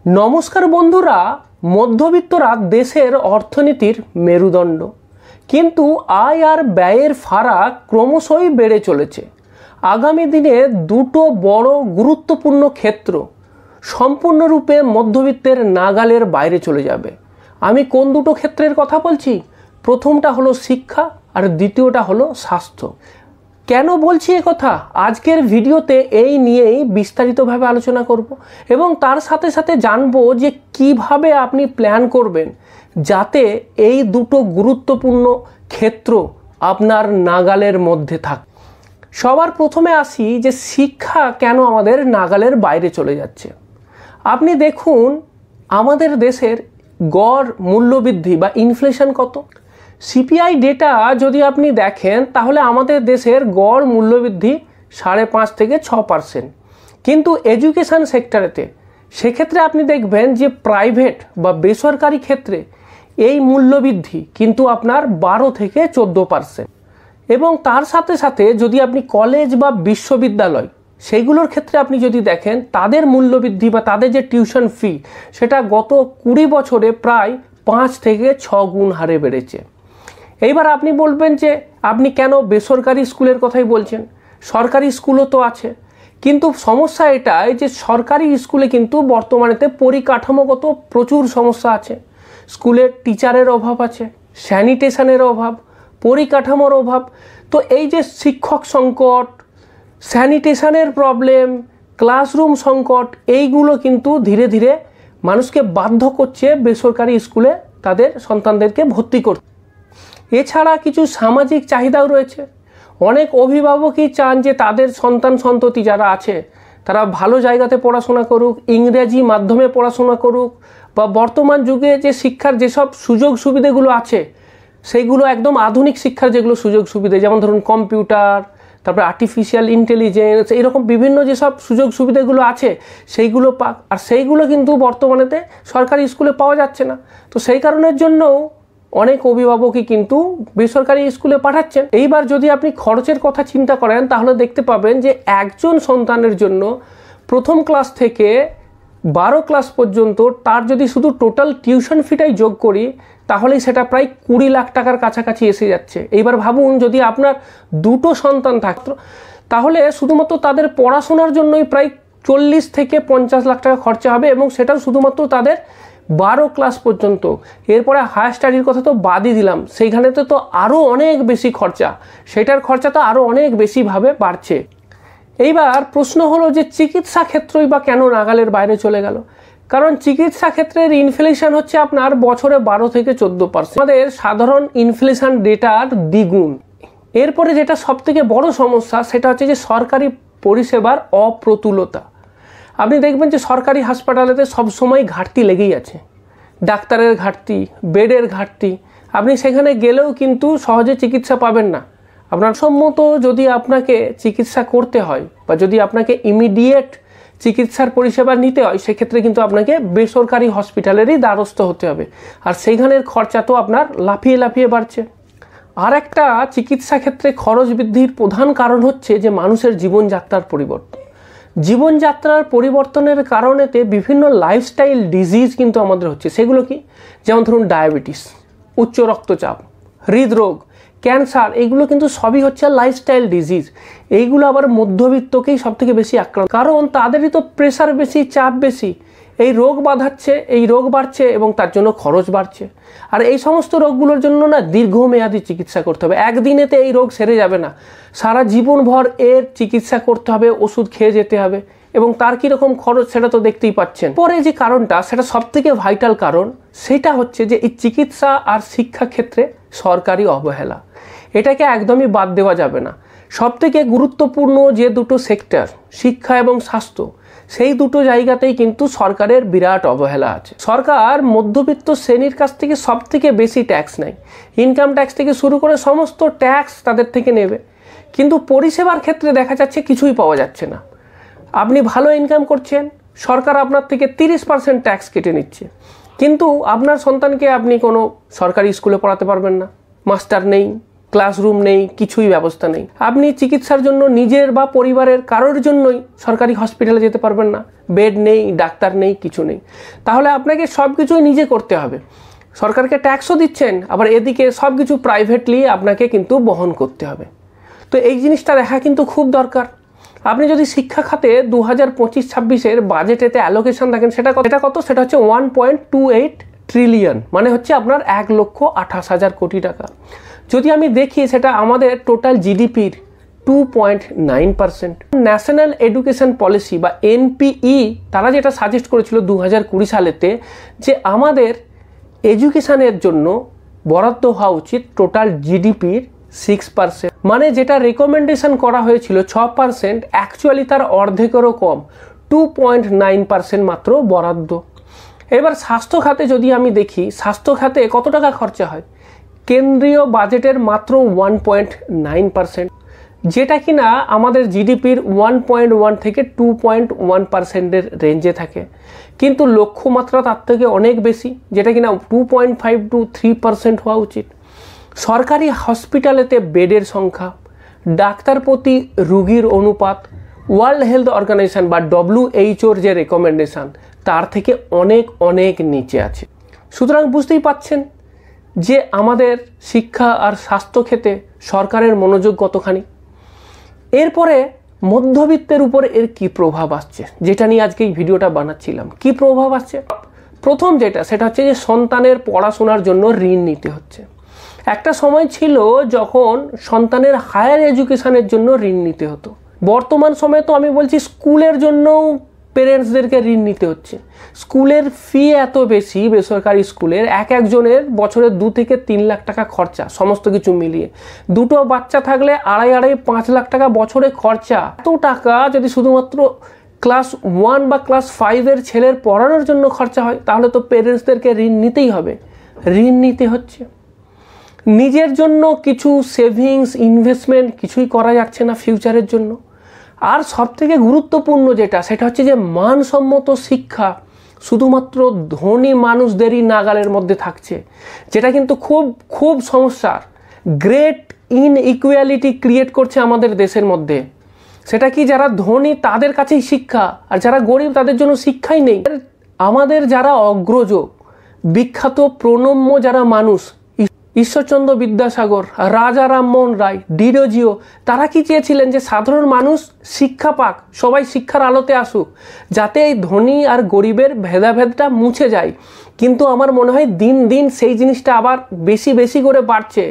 নমস্কার বন্ধুরা, মধ্যবিত্তরা দেশের অর্থনীতির মেরুদণ্ড, কিন্তু আয় আর ব্যয়ের ফারাক ক্রমশই বেড়ে চলেছে। আগামী দিনে দুটো বড় গুরুত্বপূর্ণ ক্ষেত্র সম্পূর্ণরূপে মধ্যবিত্তের নাগালের বাইরে চলে যাবে। আমি কোন দুটো ক্ষেত্রের কথা বলছি? প্রথমটা হলো শিক্ষা আর দ্বিতীয়টা হলো স্বাস্থ্য। কেন বলছি এ কথা? আজকের ভিডিওতে এই নিয়েই বিস্তারিতভাবে আলোচনা করব এবং তার সাথে সাথে জানবো যে কিভাবে আপনি প্ল্যান করবেন যাতে এই দুটো গুরুত্বপূর্ণ ক্ষেত্র আপনার নাগালের মধ্যে থাকে। সবার প্রথমে আসি যে শিক্ষা কেন আমাদের নাগালের বাইরে চলে যাচ্ছে। আপনি দেখুন আমাদের দেশের গড় মূল্যবৃদ্ধি বা ইনফ্লেশন কত। সিপিআই ডেটা যদি আপনি দেখেন তাহলে আমাদের দেশের গড় মূল্যবৃদ্ধি 5.5 থেকে 6%, কিন্তু এডুকেশন সেক্টরেতে সেক্ষেত্রে আপনি দেখবেন যে প্রাইভেট বা বেসরকারি ক্ষেত্রে এই মূল্যবৃদ্ধি কিন্তু আপনার 12 থেকে 14%। এবং তার সাথে সাথে যদি আপনি কলেজ বা বিশ্ববিদ্যালয় সেইগুলোর ক্ষেত্রে আপনি যদি দেখেন তাদের মূল্যবৃদ্ধি বা তাদের যে টিউশন ফি সেটা গত 20 বছরে প্রায় 5 থেকে 6 গুণ হারে বেড়েছে। এইবার আপনি বলবেন যে আপনি কেন বেসরকারি স্কুলের কথাই বলছেন, সরকারি স্কুলও তো আছে। কিন্তু সমস্যা এটাই যে সরকারি স্কুলে কিন্তু বর্তমানেতে পরিকাঠামোগত প্রচুর সমস্যা আছে। স্কুলের টিচারের অভাব আছে, স্যানিটেশনের অভাব, পরিকাঠামোর অভাব। তো এই যে শিক্ষক সংকট, স্যানিটেশনের প্রবলেম, ক্লাসরুম সংকট, এইগুলো কিন্তু ধীরে ধীরে মানুষকে বাধ্য করছে বেসরকারি স্কুলে তাদের সন্তানদেরকে ভর্তি করতে। এছাড়া কিছু সামাজিক চাহিদাও রয়েছে। অনেক অভিভাবকই চান যে তাদের সন্তান সন্ততি যারা আছে তারা ভালো জায়গাতে পড়াশোনা করুক, ইংরেজি মাধ্যমে পড়াশোনা করুক, বা বর্তমান যুগে যে শিক্ষার যেসব সুযোগ সুবিধাগুলো আছে সেইগুলো একদম আধুনিক শিক্ষার যেগুলো সুযোগ সুবিধা, যেমন ধরুন কম্পিউটার, তারপরে আর্টিফিশিয়াল ইন্টেলিজেন্স, এইরকম বিভিন্ন যেসব সুযোগ সুবিধাগুলো আছে সেইগুলো পাক। আর সেইগুলো কিন্তু বর্তমানেতে সরকারি স্কুলে পাওয়া যাচ্ছে না। তো সেই কারণের জন্যও অনেক অভিভাবকই কিন্তু বেসরকারি স্কুলে পাঠাচ্ছেন। এইবার যদি আপনি খরচের কথা চিন্তা করেন তাহলে দেখতে পাবেন যে একজন সন্তানের জন্য প্রথম ক্লাস থেকে 12 ক্লাস পর্যন্ত তার যদি শুধু টোটাল টিউশন ফিটাই যোগ করি তাহলেই সেটা প্রায় 20 লাখ টাকার কাছাকাছি এসে যাচ্ছে। এইবার ভাবুন যদি আপনার দুটো সন্তান থাকতো তাহলে শুধুমাত্র তাদের পড়াশোনার জন্যই প্রায় 40 থেকে 50 লাখ টাকা খরচা হবে, এবং সেটাও শুধুমাত্র তাদের 12 ক্লাস পর্যন্ত। এরপরে হায়ার স্টাডির কথা তো বাদই দিলাম, সেইখানেতে তো আরও অনেক বেশি খরচা, সেটার খরচা তো আরও অনেক বেশিভাবে বাড়ছে। এইবার প্রশ্ন হলো যে চিকিৎসা ক্ষেত্রই বা কেন নাগালের বাইরে চলে গেল? কারণ চিকিৎসা ক্ষেত্রের ইনফ্লেশন হচ্ছে আপনার বছরে 12 থেকে 14%, আমাদের সাধারণ ইনফ্লেশন ডেটার দ্বিগুণ। এরপরে যেটা সবথেকে বড় সমস্যা সেটা হচ্ছে যে সরকারি পরিষেবার অপ্রতুলতা। আপনি দেখবেন যে সরকারি হাসপাতালেতে সবসময় ঘাটতি লেগেই আছে, ডাক্তারের ঘাটতি, বেডের ঘাটতি। আপনি সেখানে গেলেও কিন্তু সহজে চিকিৎসা পাবেন না। আপনার সম্মত যদি আপনাকে চিকিৎসা করতে হয় বা যদি আপনাকে ইমিডিয়েট চিকিৎসার পরিষেবা নিতে হয় সেক্ষেত্রে কিন্তু আপনাকে বেসরকারি হসপিটালেরই দ্বারস্থ হতে হবে, আর সেইখানের খরচা তো আপনার লাফিয়ে লাফিয়ে বাড়ছে। আর একটা চিকিৎসা ক্ষেত্রে খরচ বৃদ্ধির প্রধান কারণ হচ্ছে যে মানুষের জীবনযাত্রার পরিবর্তন। জীবনযাত্রার পরিবর্তনের কারণেতে বিভিন্ন লাইফস্টাইল ডিজিজ কিন্তু আমাদের হচ্ছে। সেগুলো কি? যেমন ধরুন ডায়াবেটিস, উচ্চ রক্তচাপ, হৃদরোগ, ক্যান্সার, এইগুলো কিন্তু সবই হচ্ছে লাইফস্টাইল ডিজিজ। এইগুলো আবার মধ্যবিত্তকেই সবথেকে বেশি আক্রান্ত, কারণ তাদেরই তো প্রেশার বেশি, চাপ বেশি, এই রোগ বাঁধাচ্ছে, এই রোগ বাড়ছে এবং তার জন্য খরচ বাড়ছে। আর এই সমস্ত রোগগুলোর জন্য না দীর্ঘমেয়াদী চিকিৎসা করতে হবে। একদিনেতে এই রোগ সেরে যাবে না, সারা জীবনভর এর চিকিৎসা করতে হবে, ওষুধ খেয়ে যেতে হবে, এবং তার কীরকম খরচ সেটা তো দেখতেই পাচ্ছেন। পরে যে কারণটা সেটা সবথেকে ভাইটাল কারণ, সেটা হচ্ছে যে এই চিকিৎসা আর শিক্ষা ক্ষেত্রে সরকারি অবহেলা। এটাকে একদমই বাদ দেওয়া যাবে না। সবথেকে গুরুত্বপূর্ণ যে দুটো সেক্টর, শিক্ষা এবং স্বাস্থ্য, সেই দুটো জায়গাতেই কিন্তু সরকারের বিরাট অবহেলা আছে। সরকার মধ্যবিত্ত শ্রেণীর কাছ থেকে সবথেকে বেশি ট্যাক্স নেয়, ইনকাম ট্যাক্স থেকে শুরু করে সমস্ত ট্যাক্স তাদের থেকে নেবে, কিন্তু পরিষেবার ক্ষেত্রে দেখা যাচ্ছে কিছুই পাওয়া যাচ্ছে না। আপনি ভালো ইনকাম করছেন, সরকার আপনার থেকে 30% ট্যাক্স কেটে নিচ্ছে, কিন্তু আপনার সন্তানকে আপনি কোনো সরকারি স্কুলে পড়াতে পারবেন না, মাস্টার নেই, ক্লাসরুম নেই, কিছুই ব্যবস্থা নেই। আপনি চিকিৎসার জন্য নিজের বা পরিবারের কারোর জন্যই সরকারি হসপিটালে যেতে পারবেন না, বেড নেই, ডাক্তার নেই, কিছু নেই। তাহলে আপনাকে সব কিছুই নিজে করতে হবে। সরকারকে ট্যাক্সও দিচ্ছেন, আবার এদিকে সব কিছু প্রাইভেটলি আপনাকে কিন্তু বহন করতে হবে। তো এই জিনিসটা দেখা কিন্তু খুব দরকার। আপনি যদি শিক্ষা খাতে 2025-26 বাজেটেতে অ্যালোকেশন দেখেন, সেটা কত? সেটা হচ্ছে 1.28 ট্রিলিয়ন, মানে হচ্ছে আপনার 1,28,000 কোটি টাকা। যদি আমি দেখি সেটা আমাদের টোটাল জিডিপির 2.9%। ন্যাশনাল এডুকেশন পলিসি বা এনপিই তারা যেটা সাজেস্ট করেছিল 2020 সালেতে, যে আমাদের এডুকেশনের জন্য বরাদ্দ হওয়া উচিত টোটাল জিডিপির 6%, মানে যেটা রেকমেন্ডেশন করা হয়েছিল 6%, অ্যাকচুয়ালি তার অর্ধেকেরও কম, 2.9% মাত্র বরাদ্দ। এবার স্বাস্থ্য খাতে যদি আমি দেখি, স্বাস্থ্য খাতে কত টাকা খরচা হয়, কেন্দ্রীয় বাজেটের মাত্র 1.9%, যেটা কিনা আমাদের জিডিপির 1.1 থেকে 2.1%-এর রেঞ্জে থাকে। কিন্তু লক্ষ্যমাত্রা তার থেকে অনেক বেশি, যেটা কিনা 2.5 to 3% হওয়া উচিত। সরকারি হসপিটালেতে বেডের সংখ্যা, ডাক্তার প্রতি রোগীর অনুপাত ওয়ার্ল্ড হেলথ অর্গানাইজেশন বা WHO যে রেকমেন্ডেশন, তার থেকে অনেক অনেক নিচে আছে। সুতরাং বুঝতেই পাচ্ছেন যে আমাদের শিক্ষা আর স্বাস্থ্য ক্ষেত্রে সরকারের মনোযোগ কতখানি। এরপরে মধ্যবিত্তের উপর এর কি প্রভাব আসছে, যেটা নিয়ে আজকে এই ভিডিওটা বানাচ্ছিলাম। কি প্রভাব আসছে? প্রথম সেটা হচ্ছে যে সন্তানের পড়াশোনার জন্য ঋণ নিতে হচ্ছে। একটা সময় ছিল যখন সন্তানের হায়ার এডুকেশনের জন্য ঋণ নিতে হতো। বর্তমান সময়ে তো আমি বলছি স্কুলের জন্যও পেরেন্টসদেরকে ঋণ নিতে হচ্ছে। স্কুলের ফি এত বেশি, বেসরকারি স্কুলের একজনের বছরে 2 থেকে 3 লাখ টাকা খরচা, সমস্ত কিছু মিলিয়ে। দুটো বাচ্চা থাকলে 2.5 লাখ টাকা বছরে খরচা। এত টাকা যদি শুধুমাত্র ক্লাস 1 বা ক্লাস 5 ছেলের পড়ানোর জন্য খরচা হয়, তাহলে তো পেরেন্টসদেরকে ঋণ নিতেই হবে। ঋণ নিতে হচ্ছে, নিজের জন্য কিছু সেভিংস, ইনভেস্টমেন্ট কিছুই করা যাচ্ছে না ফিউচারের জন্য। আর সবথেকে গুরুত্বপূর্ণ সেটা হচ্ছে যে মানসম্মত শিক্ষা শুধুমাত্র ধনী মানুষদেরই নাগালের মধ্যে থাকছে, যেটা কিন্তু খুব খুব সমস্যার। গ্রেট ইনইকুয়ালিটি ক্রিয়েট করছে আমাদের দেশের মধ্যে। সেটা কি, যারা ধনী তাদের কাছেই শিক্ষা, আর যারা গরিব তাদের জন্য শিক্ষাই নেই। আমাদের যারা অগ্রজ, বিখ্যাত প্রণম্য যারা মানুষ, ঈশ্বরচন্দ্র বিদ্যাসাগর, রাজা রামমোহন রায়, ডিরোজিও, তারা কি চেয়েছিলেন যে সাধারণ মানুষ শিক্ষা পাক, সবাই শিক্ষার আলোতে আসুক, যাতে এই ধনী আর গরিবের ভেদাভেদটা মুছে যায়। কিন্তু আমার মনে হয় দিন দিন সেই জিনিসটা আবার বেশি বেশি করে বাড়ছে।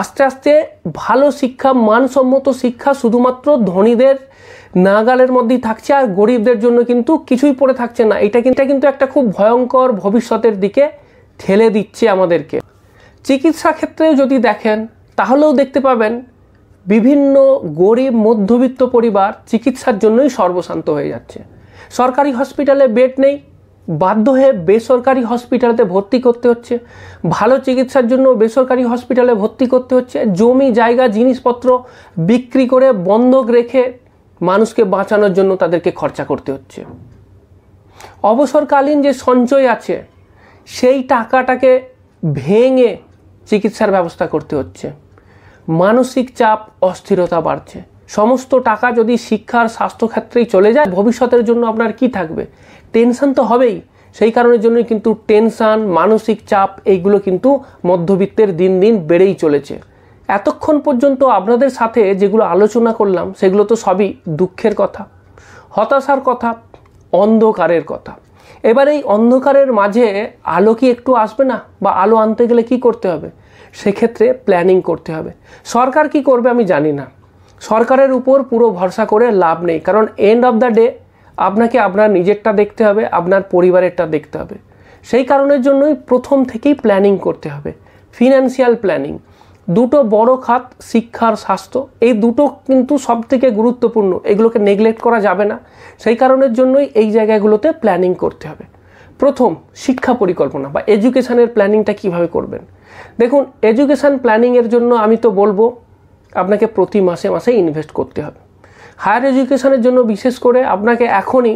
আস্তে আস্তে ভালো শিক্ষা, মানসম্মত শিক্ষা শুধুমাত্র ধনীদের নাগালের মধ্যেই থাকছে, আর গরিবদের জন্য কিন্তু কিছুই পড়ে থাকছে না। এটা কিন্তু একটা খুব ভয়ঙ্কর ভবিষ্যতের দিকে ঠেলে দিচ্ছে আমাদেরকে। চিকিৎসা ক্ষেত্রেও যদি দেখেন, তাহলেও দেখতে পাবেন বিভিন্ন গরিব মধ্যবিত্ত পরিবার চিকিৎসার জন্যই সর্বশান্ত হয়ে যাচ্ছে। সরকারি হসপিটালে বেড নেই, বাধ্য হয়ে বেসরকারি হসপিটালেতে ভর্তি করতে হচ্ছে। ভালো চিকিৎসার জন্য বেসরকারি হসপিটালে ভর্তি করতে হচ্ছে। জমি জায়গা জিনিসপত্র বিক্রি করে বন্ধক রেখে মানুষকে বাঁচানোর জন্য তাদেরকে খরচা করতে হচ্ছে। অবসরকালীন যে সঞ্চয় আছে, সেই টাকাটাকে ভেঙে চিকিৎসার ব্যবস্থা করতে হচ্ছে। মানসিক চাপ, অস্থিরতা বাড়ছে। সমস্ত টাকা যদি শিক্ষার স্বাস্থ্যক্ষেত্রেই চলে যায়, ভবিষ্যতের জন্য আপনার কি থাকবে? টেনশন তো হবেই। সেই কারণের জন্যই কিন্তু টেনশন, মানসিক চাপ, এইগুলো কিন্তু মধ্যবিত্তের দিন দিন বেড়েই চলেছে। এতক্ষণ পর্যন্ত আপনাদের সাথে যেগুলো আলোচনা করলাম, সেগুলো তো সবই দুঃখের কথা, হতাশার কথা, অন্ধকারের কথা। এবার এই অন্ধকারের মাঝে আলো কি একটু আসবে না? বা আলো আনতে গেলে কি করতে হবে? সেক্ষেত্রে প্ল্যানিং করতে হবে। সরকার কি করবে আমি জানি না। সরকারের উপর পুরো ভরসা করে লাভ নেই, কারণ এন্ড অফ দ্য ডে আপনাকে আপনার নিজেরটা দেখতে হবে, আপনার পরিবারেরটা দেখতে হবে। সেই কারণের জন্যই প্রথম থেকেই প্ল্যানিং করতে হবে। ফিনান্সিয়াল প্ল্যানিং, দুটো বড় খাত, শিক্ষার স্বাস্থ্য, এই দুটো কিন্তু সব থেকে গুরুত্বপূর্ণ। এগুলোকে নেগলেক্ট করা যাবে না। সেই কারণের জন্যই এই জায়গাগুলোতে প্ল্যানিং করতে হবে। প্রথম, শিক্ষা পরিকল্পনা বা এডুকেশনের প্ল্যানিংটা কিভাবে করবেন। দেখুন, এডুকেশন প্ল্যানিংয়ের জন্য আমি তো বলবো আপনাকে প্রতি মাসে মাসে ইনভেস্ট করতে হবে। হায়ার এডুকেশনের জন্য বিশেষ করে আপনাকে এখনই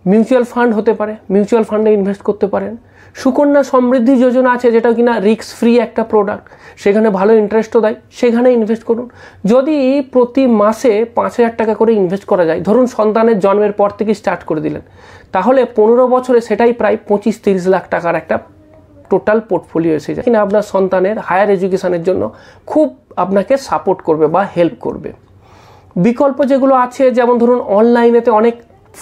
মিউচুয়াল ফান্ড হতে পারে, মিউচুয়াল ফান্ডে ইনভেস্ট করতে পারেন। সুকন্যা সমৃদ্ধি যোজনা আছে, যেটা কিনা রিস্ক ফ্রি একটা প্রোডাক্ট, সেখানে ভালো ইন্টারেস্টও দেয়, সেখানে ইনভেস্ট করুন। যদি প্রতি মাসে 5,000 টাকা করে ইনভেস্ট করা যায়, ধরুন সন্তানের জন্মের পর থেকে স্টার্ট করে দিলেন, তাহলে 15 বছরে সেটাই প্রায় 25-30 লাখ টাকার একটা টোটাল পোর্টফোলিও এসে যায়, কিনা আপনার সন্তানের হায়ার এডুকেশনের জন্য খুব আপনাকে সাপোর্ট করবে বা হেল্প করবে। বিকল্প যেগুলো আছে, যেমন ধরুন অনলাইনেতে অনেক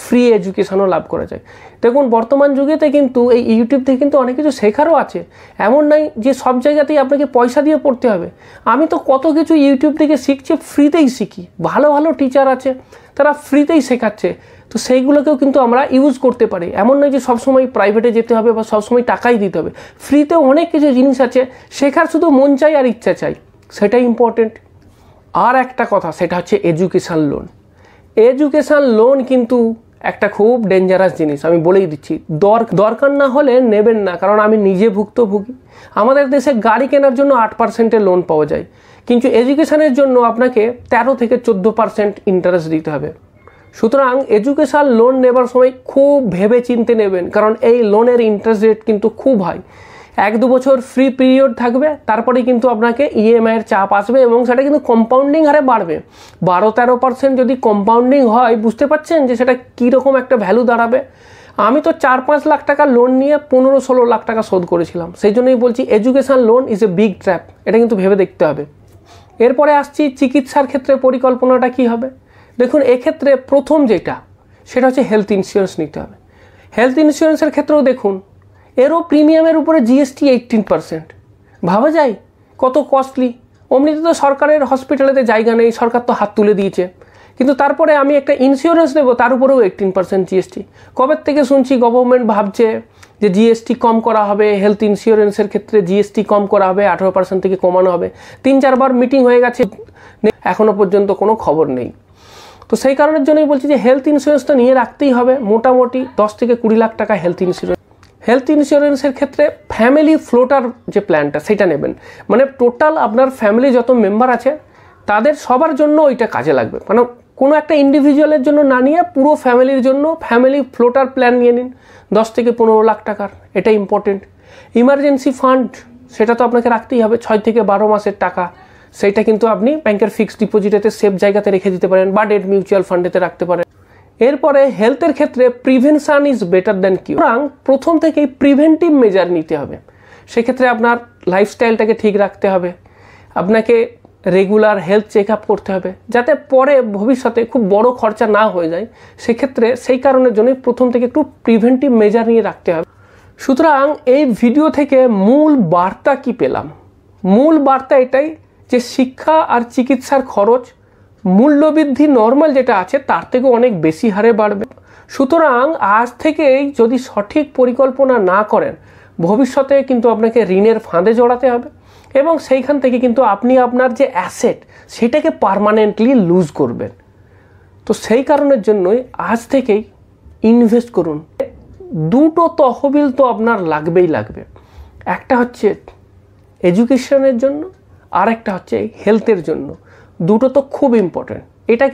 ফ্রি এডুকেশনও লাভ করা যায়। দেখুন বর্তমান যুগেতে কিন্তু এই ইউটিউব থেকে কিন্তু অনেক কিছু শেখারও আছে, এমন নয় যে সব জায়গাতেই আপনাকে পয়সা দিয়ে পড়তে হবে। আমি তো কত কিছু ইউটিউব থেকে শিখছি, ফ্রিতেই শিখি, ভালো ভালো টিচার আছে, তারা ফ্রিতেই শেখাচ্ছে, তো সেইগুলোকেও কিন্তু আমরা ইউজ করতে পারি। এমন নয় যে সবসময় প্রাইভেটে যেতে হবে বা সবসময় টাকাই দিতে হবে, ফ্রিতেও অনেক কিছু জিনিস আছে, শেখার শুধু মন চাই আর ইচ্ছা চাই, সেটাই ইম্পর্টেন্ট। আর একটা কথা, সেটা হচ্ছে এডুকেশান লোন। এডুকেশান লোন কিন্তু একটা খুব ডেঞ্জারাস জিনিস, আমি বলেই দিচ্ছি। দরকার না হলে নেবেন না, কারণ আমি নিজে ভুক্তভোগী। আমাদের দেশে গাড়ি কেনার জন্য 8% লোন পাওয়া যায়, কিন্তু এডুকেশানের জন্য আপনাকে 13 থেকে 14% ইন্টারেস্ট দিতে হবে। সুতরাং এডুকেশান লোন নেবার সময় খুব ভেবে চিনতে নেবেন, কারণ এই লোনের ইন্টারেস্ট রেট কিন্তু খুব হাই। 1-2 বছর ফ্রি পিরিয়ড থাকবে, তারপরে কিন্তু আপনাকে ইএমআইয়ের চাপ আসবে এবং সেটা কিন্তু কম্পাউন্ডিং হারে বাড়বে। 12-13% যদি কম্পাউন্ডিং হয়, বুঝতে পারছেন যে সেটা কীরকম একটা ভ্যালু দাঁড়াবে। আমি তো 4-5 লাখ টাকা লোন নিয়ে 15-16 লাখ টাকা শোধ করেছিলাম। সেই জন্যই বলছি education loan is a big trap, এটা কিন্তু ভেবে দেখতে হবে। এরপরে আসছি চিকিৎসার ক্ষেত্রে পরিকল্পনাটা কী হবে। দেখুন এক্ষেত্রে প্রথম যেটা, সেটা হচ্ছে হেলথ ইন্স্যুরেন্স নিতে হবে। হেলথ ইন্স্যুরেন্সের ক্ষেত্রেও দেখুন, এরও প্রিমিয়ামের উপরে জিএসটি 18%। ভাবা যায় কত কস্টলি। অমনিতে তো সরকারের হসপিটালেতে জায়গা নেই, সরকার তো হাত তুলে দিয়েছে, কিন্তু তারপরে আমি একটা ইন্স্যুরেন্স নেব, তার উপরেও 18% জিএসটি। কবে থেকে শুনছি গভর্নমেন্ট ভাবছে যে জিএসটি কম করা হবে, হেলথ ইন্স্যুরেন্সের ক্ষেত্রে জিএসটি কম করা হবে, 18% থেকে কমানো হবে। 3-4 বার মিটিং হয়ে গেছে, এখনও পর্যন্ত কোনো খবর নেই। তো সেই কারণের জন্যই বলছি যে হেলথ ইন্স্যুরেন্সটা নিয়ে রাখতেই হবে। মোটামুটি 10 থেকে 20 লাখ টাকা হেলথ ইন্স্যুরেন্স। হেলথ ইন্স্যুরেন্সের ক্ষেত্রে ফ্যামিলি ফ্লোটার যে প্ল্যানটা, সেটা নেবেন। মানে টোটাল আপনার ফ্যামিলি যত মেম্বার আছে তাদের সবার জন্য ওইটা কাজে লাগবে। মানে কোনো একটা ইন্ডিভিজুয়ালের জন্য না নিয়ে পুরো ফ্যামিলির জন্য ফ্যামিলি ফ্লোটার প্ল্যান নিয়ে নিন, 10 থেকে 15 লাখ টাকার। এটা ইম্পর্টেন্ট। ইমার্জেন্সি ফান্ড, সেটা তো আপনাকে রাখতেই হবে, 6 থেকে 12 মাসের টাকা। সেইটা কিন্তু আপনি ব্যাংকের ফিক্সড ডিপোজিটেতে সেফ জায়গাতে রেখে দিতে পারেন বা ডেট মিউচুয়াল ফান্ডেতে রাখতে পারেন। এরপরে হেলথের ক্ষেত্রে প্রিভেনশন ইজ বেটার দ্যান কিউর। সুতরাং প্রথম থেকেই প্রিভেন্টিভ মেজার নিতে হবে। সেক্ষেত্রে আপনার লাইফস্টাইলটাকে ঠিক রাখতে হবে, আপনাকে রেগুলার হেলথ চেক আপ করতে হবে, যাতে পরে ভবিষ্যতে খুব বড় খরচা না হয়ে যায়। সেক্ষেত্রে সেই কারণের জন্যই প্রথম থেকে একটু প্রিভেন্টিভ মেজার নিয়ে রাখতে হবে। সুতরাং এই ভিডিও থেকে মূল বার্তা কি পেলাম? মূল বার্তা এটাই যে শিক্ষা আর চিকিৎসার খরচ মূল্যবৃদ্ধি নর্মাল যেটা আছে তার থেকে অনেক বেশি হারে বাড়বে। সুতরাং আজ থেকেই যদি সঠিক পরিকল্পনা না করেন, ভবিষ্যতে কিন্তু আপনাকে ঋণের ফাঁদে জড়াতে হবে এবং সেইখান থেকে কিন্তু আপনি আপনার যে অ্যাসেট সেটাকে পার্মানেন্টলি লুজ করবেন। তো সেই কারণের জন্যই আজ থেকেই ইনভেস্ট করুন। দুটো তহবিল তো আপনার লাগবেই লাগবে, একটা হচ্ছে এডুকেশনের জন্য আর একটা হচ্ছে হেলথের জন্য। দুটো তো খুব ইম্পর্টেন্ট। এটা